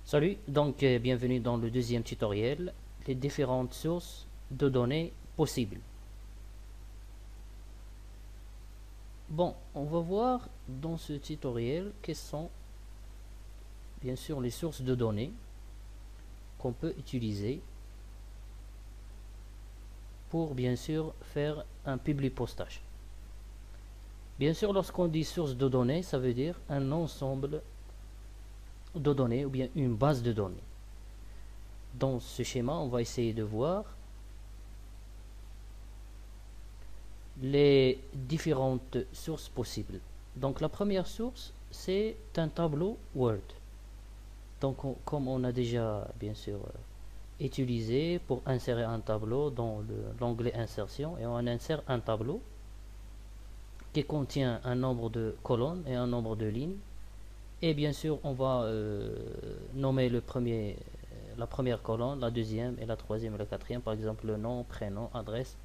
Salut, donc bienvenue dans le deuxième tutoriel, les différentes sources de données possibles. Bon, on va voir dans ce tutoriel quelles sont bien sûr les sources de données qu'on peut utiliser pour bien sûr faire un public postage. Bien sûr, lorsqu'on dit source de données, ça veut dire un ensemble de données ou bien une base de données. Dans ce schéma, on va essayer de voir les différentes sources possibles. Donc la première source, c'est un tableau Word. Donc comme on a déjà bien sûr utilisé pour insérer un tableau dans l'onglet insertion, et on insère un tableau qui contient un nombre de colonnes et un nombre de lignes, et bien sûr on va nommer la première colonne, la deuxième et la troisième et la quatrième, par exemple le nom, prénom, adresse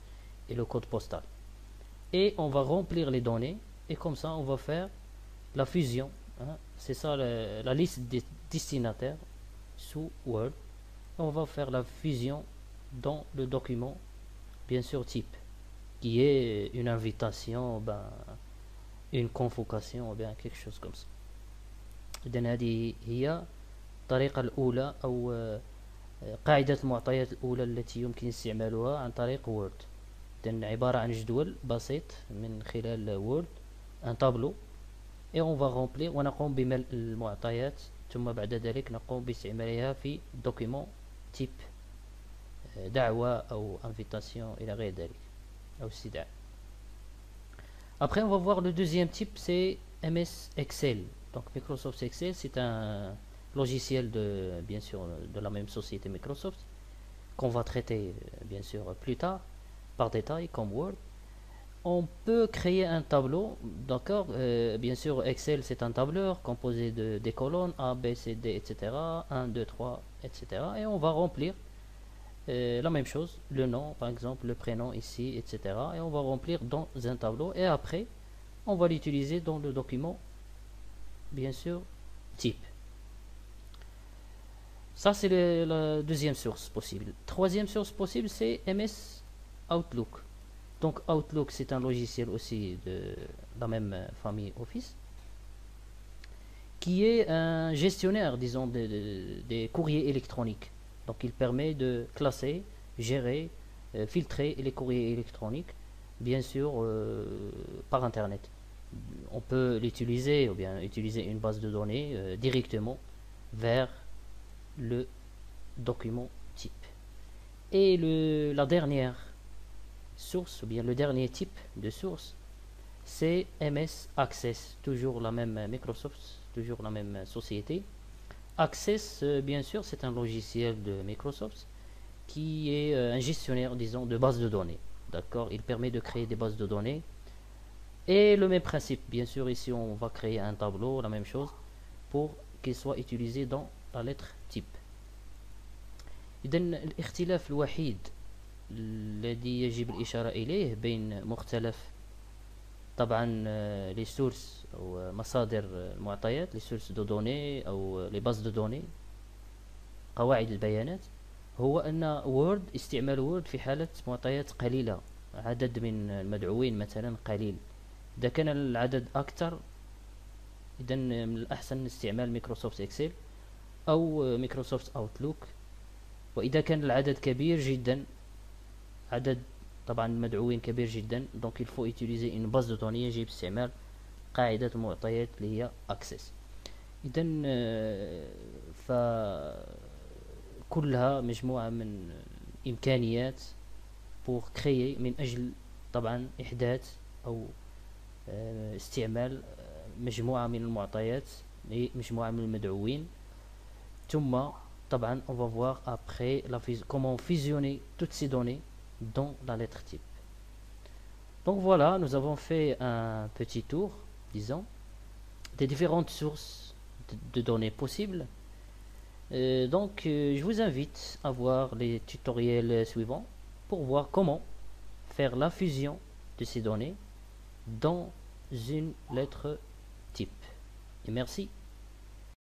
et le code postal. Et on va remplir les données, et comme ça on va faire la fusion, hein. C'est ça la liste des destinataires sous Word. On va faire la fusion dans le document bien sûr type, qui est une invitation, une convocation ou bien quelque chose comme ça. إذن هذه هي الطريقة الأولى أو قاعدة المعطيات الأولى التي يمكن استعمالها عن طريق وورد. إذن عبارة عن جدول بسيط من خلال وورد، un tableau، et on va remplir ونقوم بملء المعطيات، ثم بعد ذلك نقوم باستعمالها في document type دعوة أو invitation إلى غير ذلك أو استدعاء. Après on va voir le deuxième type, c'est MS Excel. Donc Microsoft Excel, c'est un logiciel bien sûr de la même société Microsoft qu'on va traiter bien sûr plus tard par détail comme Word. On peut créer un tableau, d'accord. Bien sûr Excel c'est un tableur composé de des colonnes A, B, C, D, etc. 1, 2, 3, etc. Et on va remplir la même chose, le nom par exemple, le prénom ici, etc. Et on va remplir dans un tableau, et après on va l'utiliser dans le document bien sûr type. Ça c'est la deuxième source possible. Troisième source possible, c'est MS Outlook. Donc Outlook c'est un logiciel aussi de la même famille Office, qui est un gestionnaire disons des courriers électroniques. Donc il permet de classer, gérer, filtrer les courriers électroniques bien sûr par internet. On peut l'utiliser ou bien utiliser une base de données directement vers le document type. Et la dernière source ou bien le dernier type de source, c'est MS Access, toujours la même Microsoft, toujours la même société. Access bien sûr c'est un logiciel de Microsoft qui est un gestionnaire disons de bases de données, d'accord. Il permet de créer des bases de données. Et le même principe, bien sûr, ici on va créer un tableau, la même chose, pour qu'il soit utilisé dans la lettre type. إذن الاختلاف الوحيد الذي يجب الإشارة إليه بين مختلف طبعا les sources أو مصادر المعطيات، les sources de données أو les bases de données، قواعد البيانات، هو أن وورد استعمال وورد في حالة معطيات قليلة، عدد من المدعوين مثلا قليل. إذا كان العدد أكثر إذا من الأحسن استعمال مايكروسوفت إكسل أو مايكروسوفت أوتلوك. وإذا كان العدد كبير جدا، عدد طبعا المدعوين كبير جدا، دونك il faut utiliser une base de données، يجب استعمال قاعدة المعطيات اللي هي Access. إذا فكلها مجموعة من إمكانيات pour créer من أجل طبعا إحداث أو استعمال مجموعة من المعطيات لمجموعة من المدعوين. ثم طبعا on va voir après comment fusionner toutes ces données dans la lettre type. Donc voilà, nous avons fait un petit tour, disons, des différentes sources de données possibles. Donc je vous invite à voir les tutoriels suivants pour voir comment faire la fusion de ces données dans une lettre type. Et merci.